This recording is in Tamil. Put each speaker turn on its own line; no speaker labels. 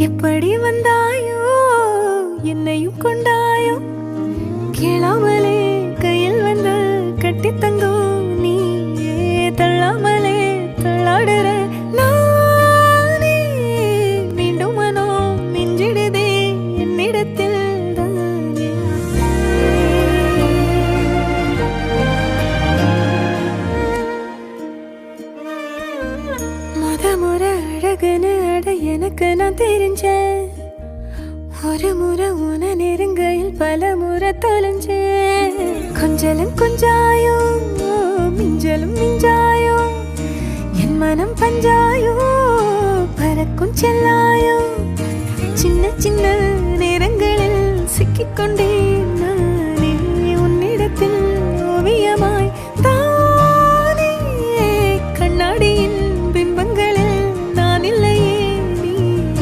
எப்படி வந்தாயோ என்னையும் கொண்டாயோ கேளாமலே கையில் வந்து கட்டி தங்கும் நீ தள்ளாமலே தள்ளாடுற நானே மீண்டும் மனோ மிஞ்சிடுதே என்னிடத்தில் முறை அழகுன்னு அட எனக்கு நான் தெரிஞ்சேன் ஒரு முறை உன நெருங்கையில் பல முறை தொலைஞ்சேன் கொஞ்சலும் கொஞ்சாயோ மிஞ்சலும் மிஞ்சாயோ என் மனம் பஞ்சாயோ பறக்கும் செல்லாயோ சின்ன சின்ன நேரங்களில் சிக்கிக்கொண்டேன்